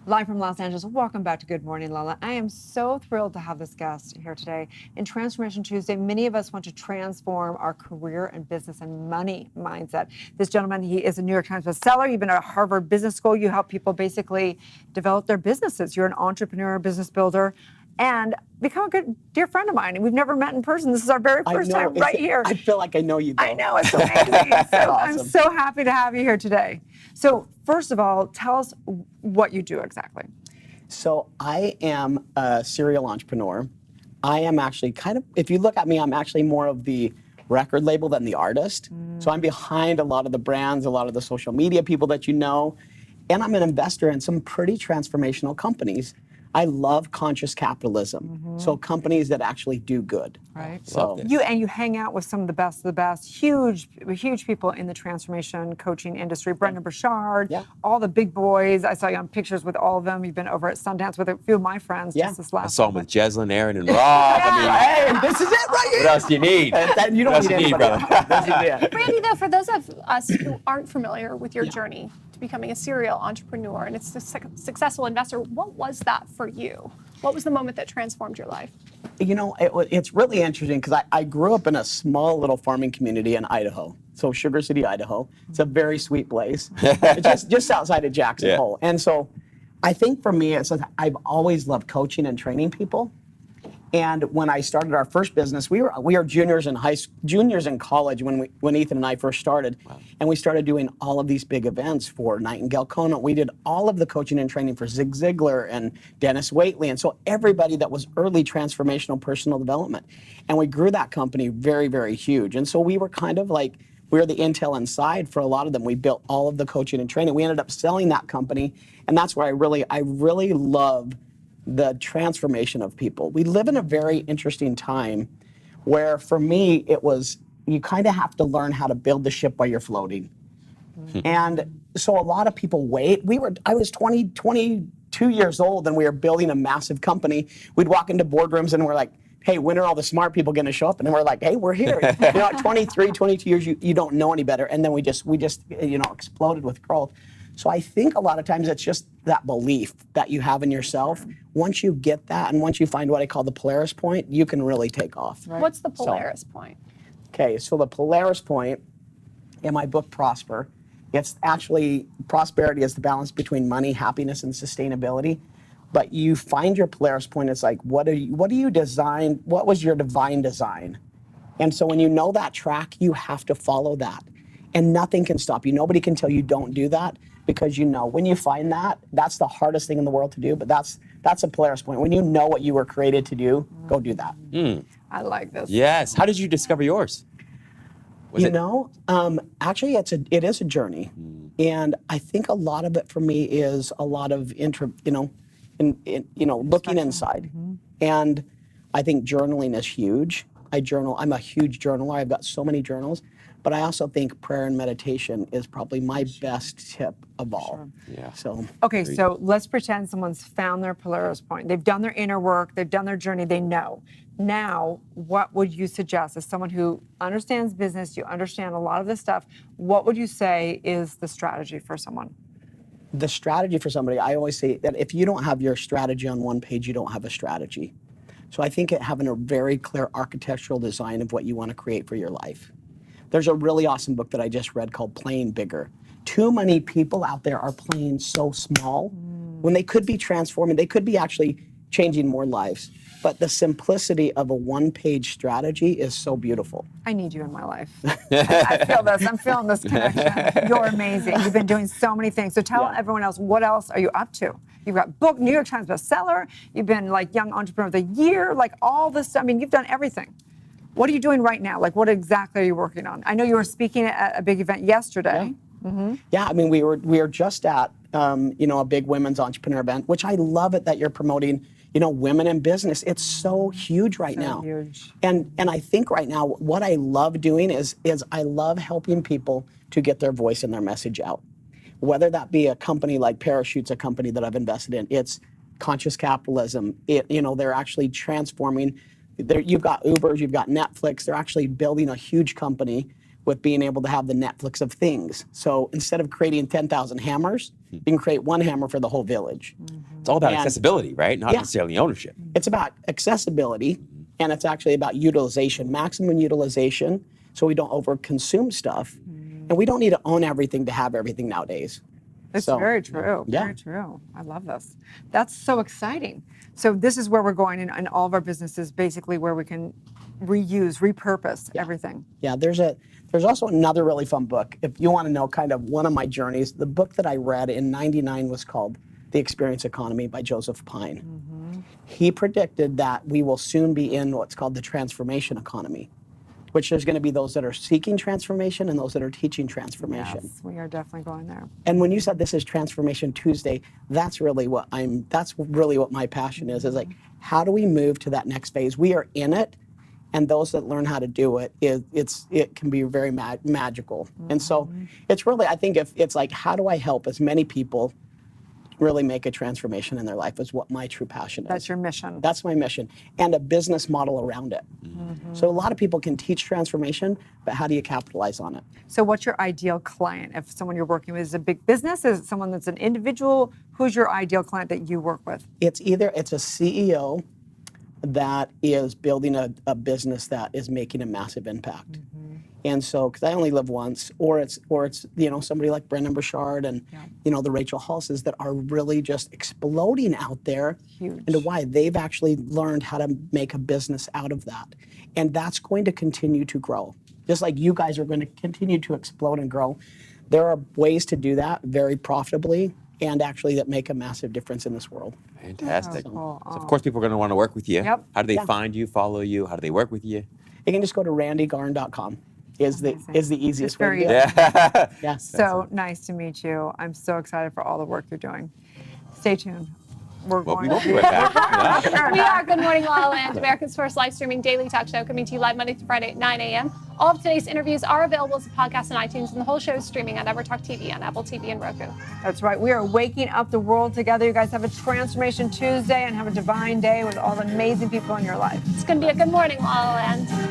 Live from Los Angeles. Welcome back to Good Morning, LaLa. I am so thrilled to have this guest here today. In Transformation Tuesday, many of us want to transform our career and business and money mindset. This gentleman, he is a New York Times bestseller. You've been at Harvard Business School. You help people basically develop their businesses. You're an entrepreneur, business builder, and become a good dear friend of mine. And we've never met in person. This is our very first time right here. I feel like I know you, though. I know, it's amazing. So awesome. I'm so happy to have you here today. So first of all, tell us what you do exactly. So I am a serial entrepreneur. I am actually if you look at me, I'm actually more of the record label than the artist. So I'm behind a lot of the brands, a lot of the social media people that you know, and I'm an investor in some pretty transformational companies. I love conscious capitalism, so companies that actually do good. Right. So you hang out with some of the best, huge people in the transformation coaching industry. Brendan Burchard, all the big boys. I saw you on pictures with all of them. You've been over at Sundance with a few of my friends just this last. I saw him with Jeslyn, Erin, and Rob. hey, this is it right here. What else do you need? You don't need anybody. Brother? Brandy, though, for those of us who aren't familiar with your journey to becoming a serial entrepreneur and a successful investor, what was that for you? What was the moment that transformed your life? You know, it's really interesting because I grew up in a small little farming community in Idaho. So Sugar City, Idaho. It's a very sweet place. It's just outside of Jackson Hole. And so I think for me, I've always loved coaching and training people. And when I started our first business, we were juniors in college when Ethan and I first started, and we started doing all of these big events for Nightingale Conant. We did all of the coaching and training for Zig Ziglar and Dennis Waitley, and so everybody that was early transformational personal development. And we grew that company very, very huge. And so we were kind of like, we were the intel inside for a lot of them. We built all of the coaching and training. We ended up selling that company, and that's where I really love the transformation of people. We live in a very interesting time where, for me, it was, you kind of have to learn how to build the ship while you're floating. And so a lot of people wait. I was 22 years old and we were building a massive company. We'd walk into boardrooms and we're like, hey, when are all the smart people going to show up? And then we're like, hey, we're here. At 23, 22 years, you don't know any better. And then we just exploded with growth. So I think a lot of times it's just that belief that you have in yourself. Once you get that, and once you find what I call the Polaris point, you can really take off. Right. What's the Polaris point? Okay, so the Polaris point in my book, Prosper, it's actually, prosperity is the balance between money, happiness, and sustainability. But you find your Polaris point, it's like, what do you design? What was your divine design? And so when you know that track, you have to follow that. And nothing can stop you. Nobody can tell you don't do that, because you know, when you find that, that's the hardest thing in the world to do, but that's a Polaris point. When you know what you were created to do, go do that. I like this. Yes. How did you discover yours? Actually, it is a journey. And I think a lot of it for me is a lot of looking inside. And I think journaling is huge. I journal. I'm a huge journaler. I've got so many journals. But I also think prayer and meditation is probably my best tip of all. Sure. Yeah. So okay, so let's pretend someone's found their Polaris point. They've done their inner work. They've done their journey. They know. Now, what would you suggest as someone who understands business, you understand a lot of this stuff, what would you say is the strategy for someone? The strategy for somebody, I always say that if you don't have your strategy on one page, you don't have a strategy. So I think having a very clear architectural design of what you want to create for your life. There's a really awesome book that I just read called Playing Bigger. Too many people out there are playing so small when they could be transforming, they could be actually changing more lives. But the simplicity of a one-page strategy is so beautiful. I need you in my life. I feel this. I'm feeling this connection. You're amazing. You've been doing so many things. So tell everyone else, what else are you up to? You've got book, New York Times bestseller. You've been like Young Entrepreneur of the Year, like all this stuff. I mean, you've done everything. What are you doing right now? Like, what exactly are you working on? I know you were speaking at a big event yesterday. Yeah, I mean, we were just at a big women's entrepreneur event, which I love it that you're promoting, women in business. It's so huge right now. Huge. And I think right now what I love doing is I love helping people to get their voice and their message out. Whether that be a company like Parachute's, a company that I've invested in, it's conscious capitalism. They're actually transforming. You've got Ubers, you've got Netflix. They're actually building a huge company with being able to have the Netflix of things. So instead of creating 10,000 hammers, you can create one hammer for the whole village. It's all about And- accessibility, right? Not Yeah. necessarily ownership. It's about accessibility, and it's actually about utilization, maximum utilization, so we don't overconsume stuff. And we don't need to own everything to have everything nowadays. It's So, very true. yeah. Very true. I love this. That's so exciting. So this is where we're going in all of our businesses, basically where we can reuse, repurpose everything. Yeah, there's also another really fun book. If you want to know kind of one of my journeys, the book that I read in '99 was called The Experience Economy by Joseph Pine. He predicted that we will soon be in what's called the transformation economy, which there's going to be those that are seeking transformation and those that are teaching transformation. Yes, we are definitely going there. And when you said this is Transformation Tuesday, that's really what my passion is like, how do we move to that next phase? We are in it, and those that learn how to do it, it can be very magical. And so it's really, I think if it's like, how do I help as many people really make a transformation in their life is what my true passion is. That's your mission. That's my mission, and a business model around it. So a lot of people can teach transformation, but how do you capitalize on it? So what's your ideal client? If someone you're working with is a big business, is it someone that's an individual? Who's your ideal client that you work with? It's a CEO that is building a business that is making a massive impact. And so, because I only live once, or it's somebody like Brendan Burchard and the Rachel Halses that are really just exploding out there, Huge. into why they've actually learned how to make a business out of that, and that's going to continue to grow. Just like you guys are going to continue to explode and grow, there are ways to do that very profitably and actually that make a massive difference in this world. Fantastic. Oh, cool. So of course, people are going to want to work with you. Yep. How do they Yeah. find you, follow you? How do they work with you? You can just go to randygarn.com. Is the easiest It's way very to do it. Yeah. Yeah. So nice to meet you. I'm so excited for all the work you're doing. Stay tuned. We're Well, going we will be right back. Yeah. We are Good Morning La La Land, America's first live streaming daily talk show, coming to you live Monday through Friday at 9 a.m. All of today's interviews are available as a podcast on iTunes, and the whole show is streaming on EverTalk TV, on Apple TV, and Roku. That's right. We are waking up the world together. You guys have a Transformation Tuesday and have a divine day with all the amazing people in your life. It's going to be a Good Morning La La Land.